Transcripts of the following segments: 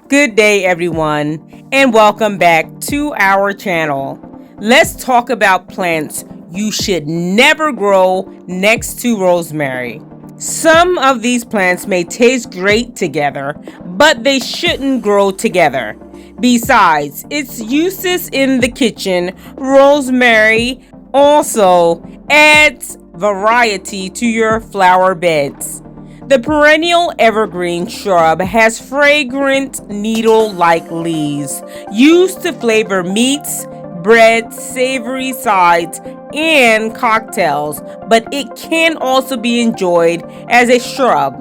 Good day, everyone, and welcome back to our channel. Let's talk about plants you should never grow next to rosemary. Some of these plants may taste great together, but they shouldn't grow together. Besides its uses in the kitchen, rosemary also adds variety to your flower beds. The perennial evergreen shrub has fragrant needle-like leaves used to flavor meats, bread, savory sides, and cocktails, but it can also be enjoyed as a shrub.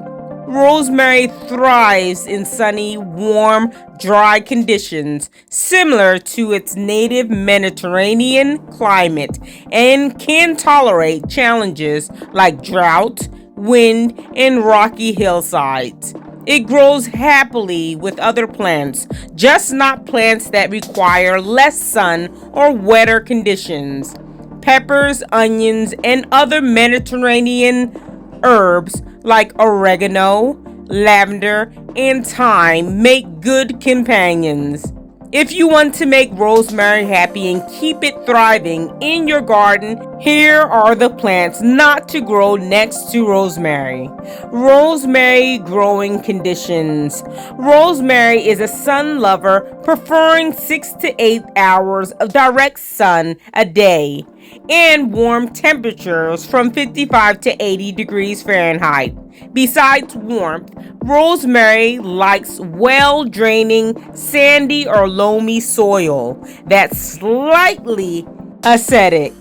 Rosemary thrives in sunny, warm, dry conditions similar to its native Mediterranean climate and can tolerate challenges like drought, wind, and rocky hillsides. It grows happily with other plants, just not plants that require less sun or wetter conditions. Peppers, onions, and other Mediterranean herbs like oregano, lavender, and thyme make good companions. If you want to make rosemary happy and keep it thriving in your garden, here are the plants not to grow next to rosemary. Rosemary growing conditions. Rosemary is a sun lover, preferring 6 to 8 hours of direct sun a day and warm temperatures from 55 to 80 degrees Fahrenheit. Besides warmth, rosemary likes well-draining, sandy or loamy soil that's slightly acidic.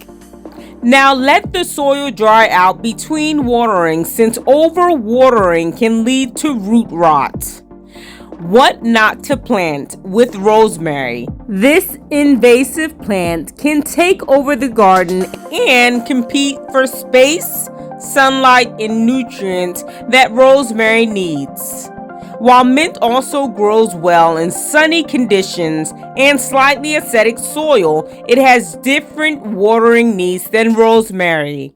Now let the soil dry out between watering, since overwatering can lead to root rot. What not to plant with rosemary. This invasive plant can take over the garden and compete for space, sunlight, and nutrients that rosemary needs. While mint also grows well in sunny conditions and slightly acidic soil, it has different watering needs than rosemary.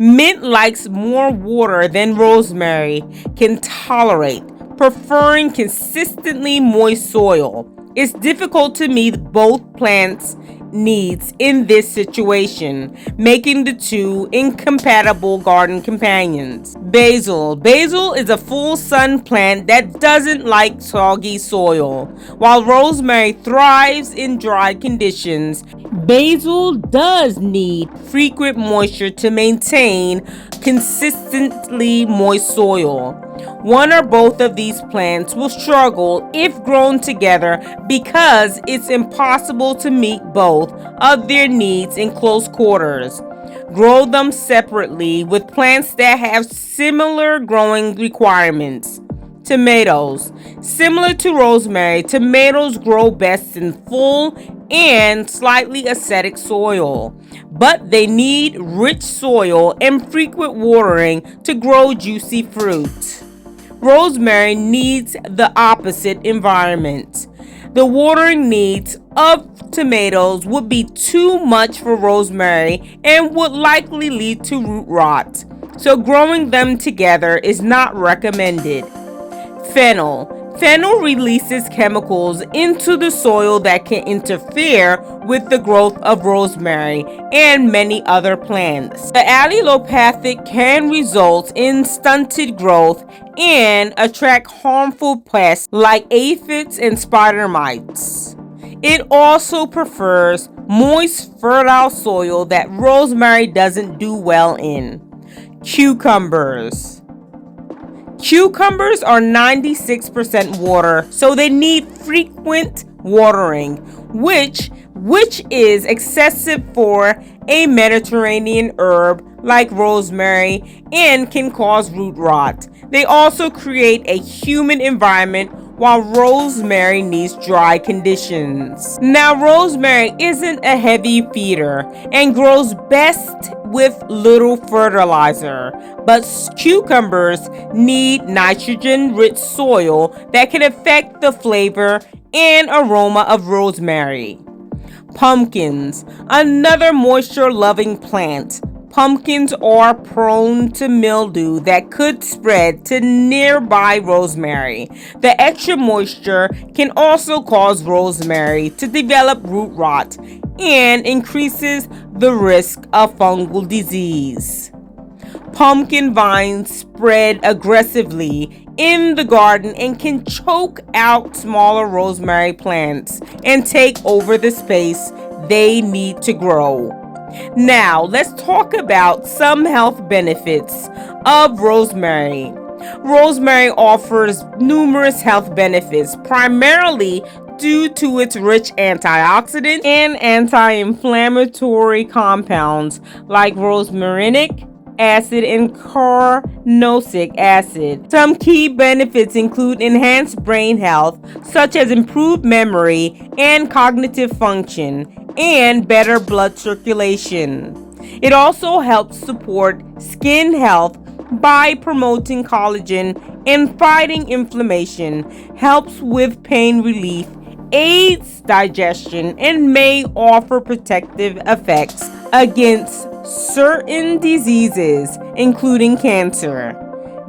Mint likes more water than rosemary can tolerate, preferring consistently moist soil. It's difficult to meet both plants' needs in this situation, making the two incompatible garden companions. Basil. Basil is a full sun plant that doesn't like soggy soil. While rosemary thrives in dry conditions, basil does need frequent moisture to maintain consistently moist soil. One or both of these plants will struggle if grown together because it's impossible to meet both of their needs in close quarters. Grow them separately with plants that have similar growing requirements. Tomatoes. Similar to rosemary, tomatoes grow best in full and slightly acidic soil, but they need rich soil and frequent watering to grow juicy fruit. Rosemary needs the opposite environment. The watering needs of tomatoes would be too much for rosemary and would likely lead to root rot, so growing them together is not recommended. Fennel. Fennel releases chemicals into the soil that can interfere with the growth of rosemary and many other plants. The allelopathic can result in stunted growth and attract harmful pests like aphids and spider mites. It also prefers moist, fertile soil that rosemary doesn't do well in. Cucumbers. Cucumbers are 96% water, so they need frequent watering, which is excessive for a Mediterranean herb like rosemary and can cause root rot. They also create a humid environment while rosemary needs dry conditions. Now, rosemary isn't a heavy feeder and grows best with little fertilizer, but cucumbers need nitrogen-rich soil that can affect the flavor and aroma of rosemary. Pumpkins, another moisture-loving plant. Pumpkins are prone to mildew that could spread to nearby rosemary. The extra moisture can also cause rosemary to develop root rot and increases the risk of fungal disease. Pumpkin vines spread aggressively in the garden and can choke out smaller rosemary plants and take over the space they need to grow. Now, let's talk about some health benefits of rosemary. Rosemary offers numerous health benefits, primarily due to its rich antioxidant and anti-inflammatory compounds like rosmarinic acid and carnosic acid. Some key benefits include enhanced brain health, such as improved memory and cognitive function, and better blood circulation. It also helps support skin health by promoting collagen and fighting inflammation, helps with pain relief, aids digestion, and may offer protective effects against certain diseases, including cancer.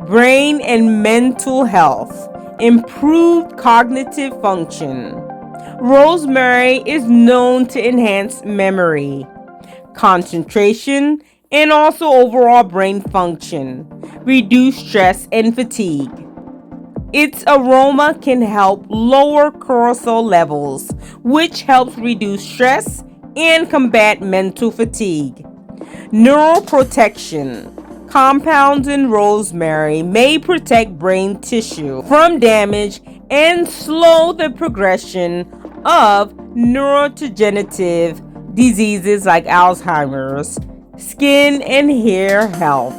Brain and mental health, improved cognitive function. Rosemary is known to enhance memory, concentration, and also overall brain function, reduce stress and fatigue. Its aroma can help lower cortisol levels, which helps reduce stress and combat mental fatigue. Neuroprotection. Compounds in rosemary may protect brain tissue from damage and slow the progression of neurodegenerative diseases like Alzheimer's. Skin and hair health.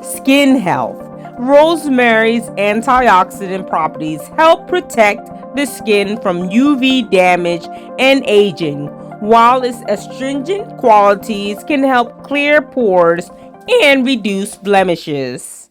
Skin health. Rosemary's antioxidant properties help protect the skin from UV damage and aging, while its astringent qualities can help clear pores and reduce blemishes.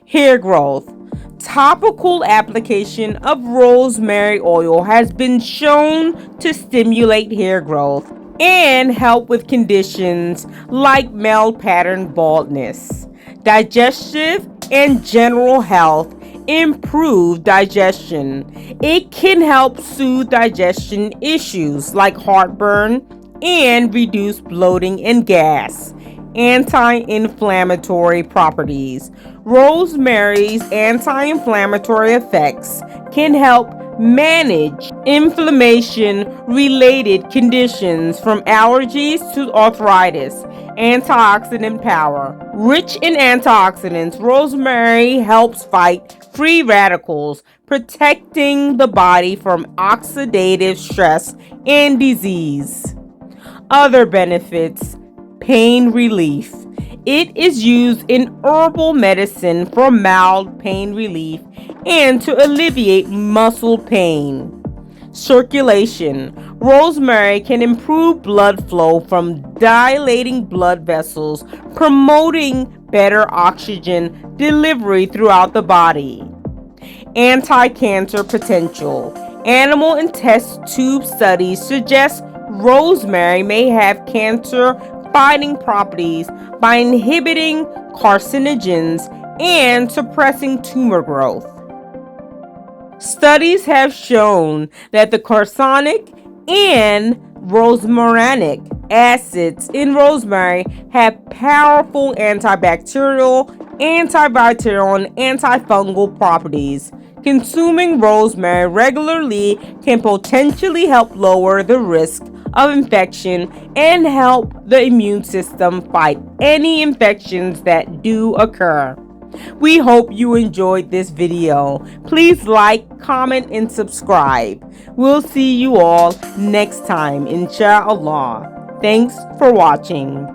Hair growth. Topical application of rosemary oil has been shown to stimulate hair growth and help with conditions like male pattern baldness. Digestive and general health. Improve digestion. It can help soothe digestion issues like heartburn and reduce bloating and gas. Anti-inflammatory properties. Rosemary's anti-inflammatory effects can help manage inflammation-related conditions from allergies to arthritis. Antioxidant power. Rich in antioxidants, rosemary helps fight free radicals, protecting the body from oxidative stress and disease. Other benefits. Pain relief. It is used in herbal medicine for mild pain relief and to alleviate muscle pain. Circulation. Rosemary can improve blood flow from dilating blood vessels, promoting better oxygen delivery throughout the body. Anti-cancer potential. Animal and test tube studies suggest rosemary may have cancer-fighting properties by inhibiting carcinogens and suppressing tumor growth. Studies have shown that the carcinic and rosmarinic acids in rosemary have powerful antibacterial, antibacterial, and antifungal properties. Consuming rosemary regularly can potentially help lower the risk of infection and help the immune system fight any infections that do occur. We hope you enjoyed this video. Please like, comment, and subscribe. We'll see you all next time, inshallah. Thanks for watching.